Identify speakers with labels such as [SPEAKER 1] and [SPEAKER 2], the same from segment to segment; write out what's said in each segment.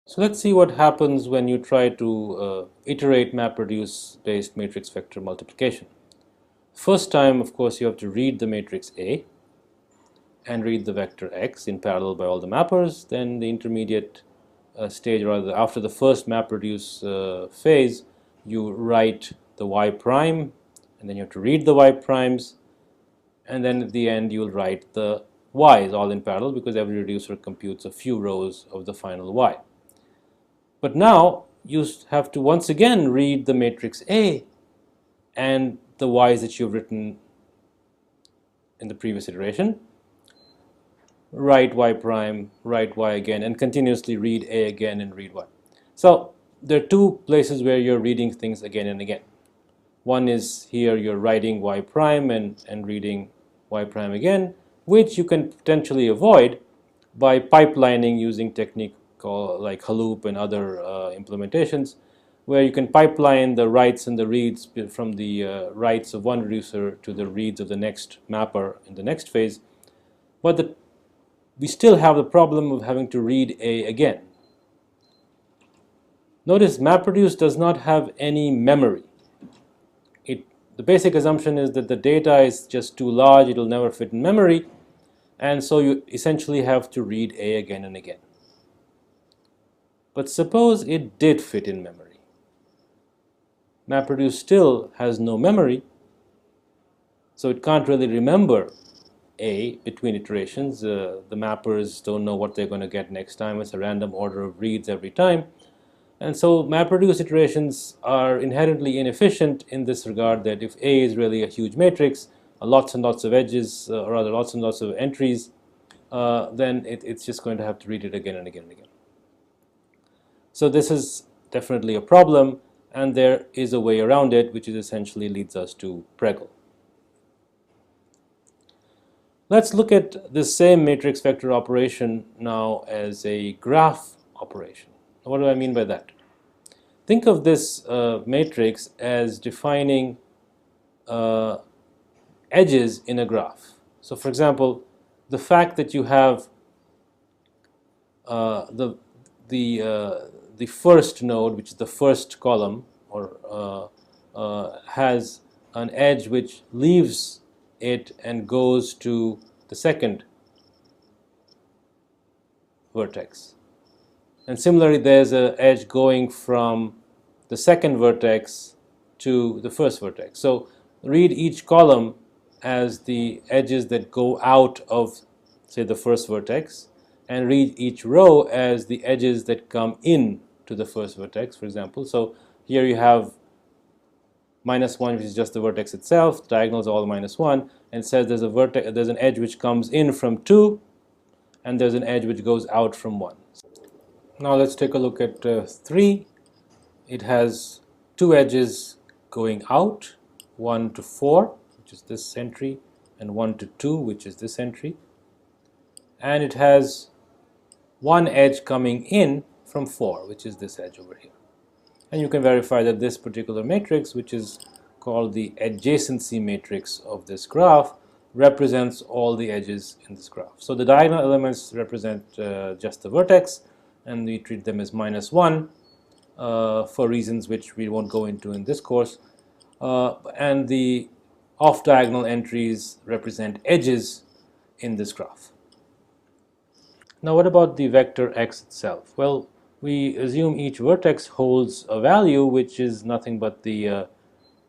[SPEAKER 1] So let's see what happens when you try to iterate MapReduce based matrix vector multiplication. First time, of course, you have to read the matrix A and read the vector X in parallel by all the mappers. Then the intermediate stage, or rather after the first MapReduce phase, you write the Y prime, and then you have to read the Y primes, and then at the end you will write the Y's all in parallel because every reducer computes a few rows of the final Y. But now you have to once again read the matrix A and the Y's that you've written in the previous iteration, write Y prime, write Y again, and continuously read A again and read Y. So there are two places where you're reading things again and again. One is here you're writing Y prime and reading Y prime again, which you can potentially avoid by pipelining using technique like Hadoop and other implementations, where you can pipeline the writes and the reads from the writes of one reducer to the reads of the next mapper in the next phase. But we still have the problem of having to read A again. Notice MapReduce does not have any memory. The basic assumption is that the data is just too large, it will never fit in memory, and so you essentially have to read A again and again. But suppose it did fit in memory. MapReduce still has no memory, so it can't really remember A between iterations. The mappers don't know what they're going to get next time. It's a random order of reads every time. And so MapReduce iterations are inherently inefficient in this regard, that if A is really a huge matrix, lots and lots of edges, or rather lots and lots of entries, then it's just going to have to read it again and again and again. So this is definitely a problem, and there is a way around it, which is essentially leads us to Pregel. Let's look at this same matrix vector operation now as a graph operation. What do I mean by that? Think of this matrix as defining edges in a graph. So for example, the fact that you have the first node, which is the first column, or has an edge which leaves it and goes to the second vertex. And similarly, there's an edge going from the second vertex to the first vertex. So read each column as the edges that go out of, say, the first vertex, and read each row as the edges that come in to the first vertex, for example. So here you have -1, which is just the vertex itself. Diagonals are all -1, and it says there's an edge which comes in from 2, and there's an edge which goes out from 1. Now let's take a look at 3. It has two edges going out, 1 to 4, which is this entry, and 1 to 2, which is this entry. And it has one edge coming in from 4, which is this edge over here. And you can verify that this particular matrix, which is called the adjacency matrix of this graph, represents all the edges in this graph. So the diagonal elements represent just the vertex, and we treat them as -1 for reasons which we won't go into in this course. And the off-diagonal entries represent edges in this graph. Now what about the vector x itself? Well, we assume each vertex holds a value which is nothing but the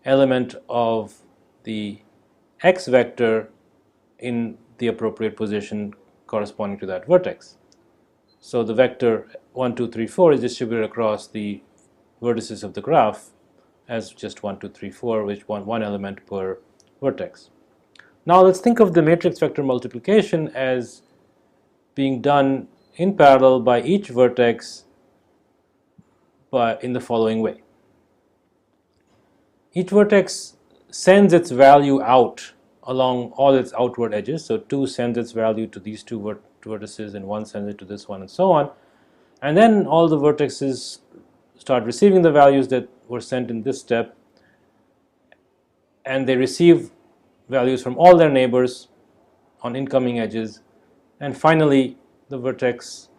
[SPEAKER 1] element of the x vector in the appropriate position corresponding to that vertex. So the vector 1, 2, 3, 4 is distributed across the vertices of the graph as just 1, 2, 3, 4, which one element per vertex. Now let's think of the matrix vector multiplication as being done in parallel by each vertex in the following way. Each vertex sends its value out along all its outward edges. So 2 sends its value to these two vertices, and 1 sends it to this one, and so on. And then all the vertices start receiving the values that were sent in this step, and they receive values from all their neighbors on incoming edges, and finally the vertex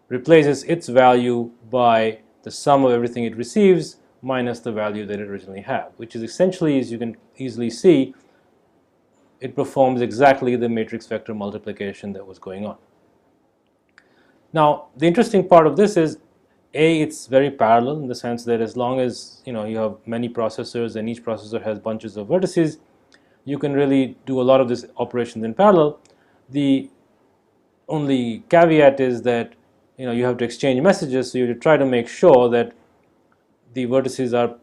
[SPEAKER 1] replaces its value by the sum of everything it receives minus the value that it originally had, which is essentially, as you can easily see, it performs exactly the matrix vector multiplication that was going on. Now, the interesting part of this is, it's very parallel in the sense that as long as you have many processors and each processor has bunches of vertices, you can really do a lot of these operations in parallel. The only caveat is that you have to exchange messages, so you have to try to make sure that the vertices are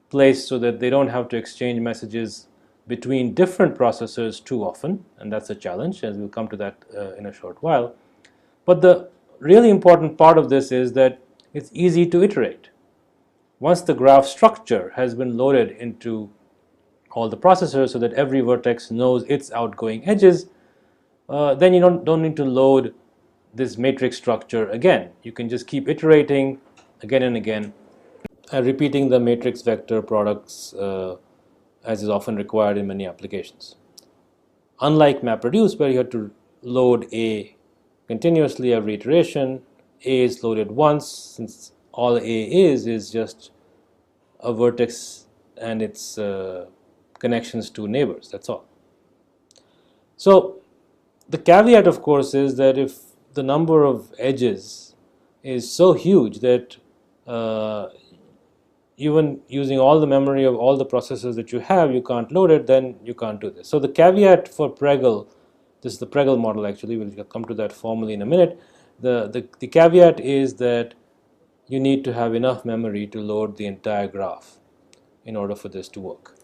[SPEAKER 1] placed so that they don't have to exchange messages between different processors too often, and that's a challenge, as we'll come to that in a short while. But the really important part of this is that it's easy to iterate. Once the graph structure has been loaded into all the processors so that every vertex knows its outgoing edges, then you don't need to load this matrix structure again. You can just keep iterating again and again, repeating the matrix vector products as is often required in many applications. Unlike MapReduce, where you have to load A continuously every iteration, A is loaded once, since all A is just a vertex and its connections to neighbors, that's all. So the caveat, of course, is that if the number of edges is so huge that even using all the memory of all the processors that you have, you can't load it, then you can't do this. So the caveat for Pregel, this is the Pregel model actually, we'll come to that formally in a minute. The caveat is that you need to have enough memory to load the entire graph in order for this to work.